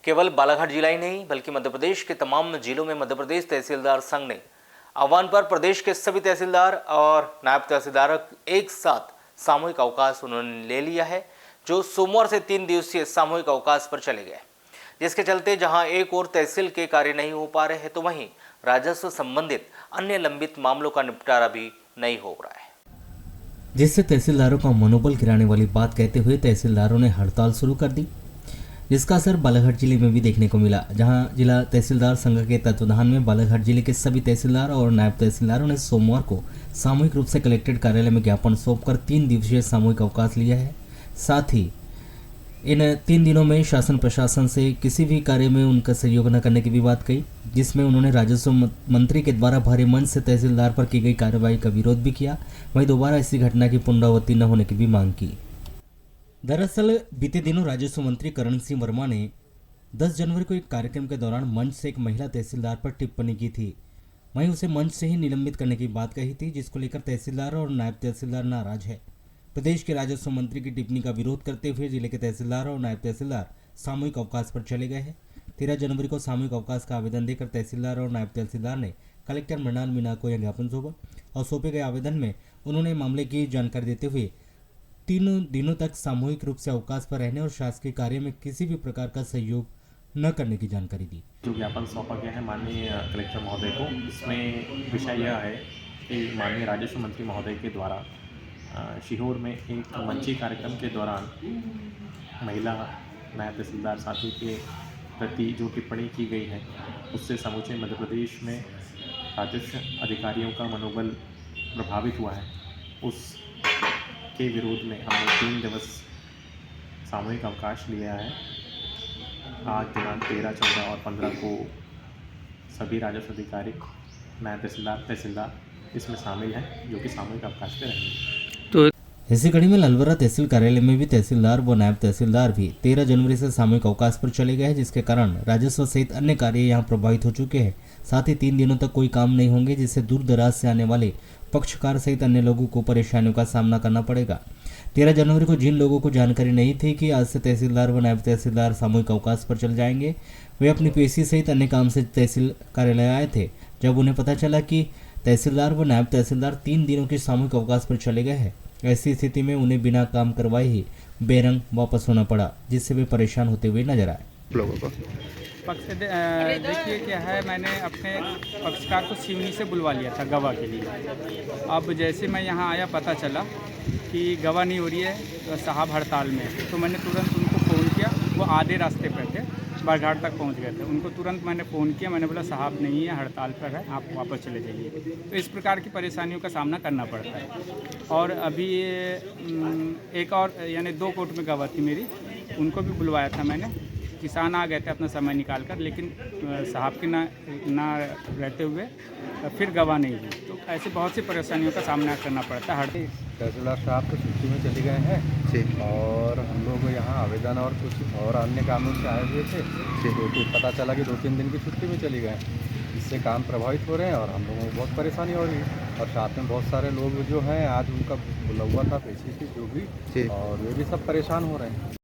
केवल बालाघाट जिला ही नहीं बल्कि मध्य प्रदेश के तमाम जिलों में मध्य प्रदेश तहसीलदार संघ ने आह्वान पर प्रदेश के सभी तहसीलदार और नायब तहसीलदार एक साथ सामूहिक अवकाश उन्होंने ले लिया है, जो सोमवार से 3 दिवसीय सामूहिक अवकाश पर चले गए, जिसके चलते जहां एक और तहसील के कार्य नहीं हो पा रहे हैं तो वहीं राजस्व संबंधित अन्य लंबित मामलों का निपटारा भी नहीं हो रहा है, जिससे तहसीलदारों का मनोबल गिराने वाली बात कहते हुए तहसीलदारों ने हड़ताल शुरू कर दी, जिसका असर बालाघाट जिले में भी देखने को मिला। जहां जिला तहसीलदार संघ के तत्वाधान में बालाघाट जिले के सभी तहसीलदार और नायब तहसीलदारों ने सोमवार को सामूहिक रूप से कलेक्ट्रेट कार्यालय में ज्ञापन सौंपकर 3 दिवसीय सामूहिक अवकाश लिया है। साथ ही इन 3 दिनों में शासन प्रशासन से किसी भी कार्य में उनका सहयोग न करने की भी बात कही, जिसमें उन्होंने राजस्व मंत्री के द्वारा भारी मंच से तहसीलदार पर की गई कार्रवाई का विरोध भी किया। वहीं दोबारा इसी घटना की पुनरावृत्ति न होने की भी मांग की। दरअसल बीते दिनों राजस्व मंत्री करण सिंह वर्मा ने 10 जनवरी को एक कार्यक्रम के दौरान मंच से एक महिला तहसीलदार पर टिप्पणी की थी। वहीं उसे मंच से ही निलंबित करने की बात कही थी, जिसको लेकर तहसीलदार और नायब तहसीलदार नाराज है। प्रदेश के राजस्व मंत्री की टिप्पणी का विरोध करते हुए जिले के तहसीलदार और नायब तहसीलदार सामूहिक अवकाश पर चले गए हैं। 13 जनवरी को सामूहिक अवकाश का आवेदन देकर तहसीलदार और नायब तहसीलदार ने कलेक्टर मृणाल मीणा को यह ज्ञापन सौंपा और सौंपे गए आवेदन में उन्होंने मामले की जानकारी देते हुए 3 दिनों तक सामूहिक रूप से अवकाश पर रहने और शासकीय कार्य में किसी भी प्रकार का सहयोग न करने की जानकारी दी। जो ज्ञापन सौंपा गया है माननीय कलेक्टर महोदय को, इसमें विषय यह है कि माननीय राजस्व मंत्री महोदय के द्वारा सीहोर में एक मंची कार्यक्रम के दौरान महिला नायब तहसीलदार साथी के प्रति जो टिप्पणी की गई है, उससे समूचे मध्य प्रदेश में राजस्व अधिकारियों का मनोबल प्रभावित हुआ है। उस के विरोध में हमने 3 दिवस सामूहिक अवकाश लिया है। आज दिनांक 13, 14 और 15 को सभी राजस्व अधिकारी नायब तहसीलदार इसमें शामिल हैं, जो कि सामूहिक अवकाश पे रहेंगे। इसी कड़ी में ललवरा तहसील कार्यालय में भी तहसीलदार व नायब तहसीलदार भी 13 जनवरी से सामूहिक अवकाश पर चले गए हैं, जिसके कारण राजस्व सहित अन्य कार्य यहां प्रभावित हो चुके हैं। साथ ही 3 दिनों तक कोई काम नहीं होंगे, जिससे दूर दराज से आने वाले पक्षकार सहित अन्य लोगों को परेशानियों का सामना करना पड़ेगा। 13 जनवरी को जिन लोगों को जानकारी नहीं थी कि आज से तहसीलदार व नायब तहसीलदार सामूहिक अवकाश पर चल जाएंगे, वे अपनी पीएससी सहित अन्य काम से तहसील कार्यालय आए थे। जब उन्हें पता चला कि तहसीलदार व नायब तहसीलदार 3 दिनों के सामूहिक अवकाश पर चले गए हैं, ऐसी स्थिति में उन्हें बिना काम करवाए ही बेरंग वापस होना पड़ा, जिससे वे परेशान होते हुए नजर आए। लोगों को देखिए क्या है, मैंने अपने पक्षकार को सिवनी से बुलवा लिया था गवाह के लिए। अब जैसे मैं यहाँ आया, पता चला कि गवाह नहीं हो रही है, तो साहब हड़ताल में, तो मैंने तुरंत उनको फ़ोन किया। वो आधे रास्ते पर थे, बारघाट तक पहुँच गए थे। उनको तुरंत मैंने फ़ोन किया, मैंने बोला साहब नहीं है, हड़ताल पर है, आप वापस चले जाइए। तो इस प्रकार की परेशानियों का सामना करना पड़ता है। और अभी एक और यानी 2 कोर्ट में गवाह थी मेरी, उनको भी बुलवाया था मैंने। किसान आ गए थे अपना समय निकाल कर, लेकिन साहब के ना रहते हुए फिर गवाह नहीं हुई। तो ऐसे बहुत सी परेशानियों का सामना करना पड़ता है। तहसीलदार साहब तो छुट्टी में चले गए हैं और हम लोग यहाँ आवेदन और कुछ और अन्य कामों से आए हुए थे, तो फिर पता चला कि 2-3 दिन की छुट्टी में चले गए। इससे काम प्रभावित हो रहे हैं और हम लोगों को बहुत परेशानी हो रही है। और साथ में बहुत सारे लोग जो हैं, आज उनका बुला हुआ था पेशी की जो भी, और वे भी सब परेशान हो रहे हैं।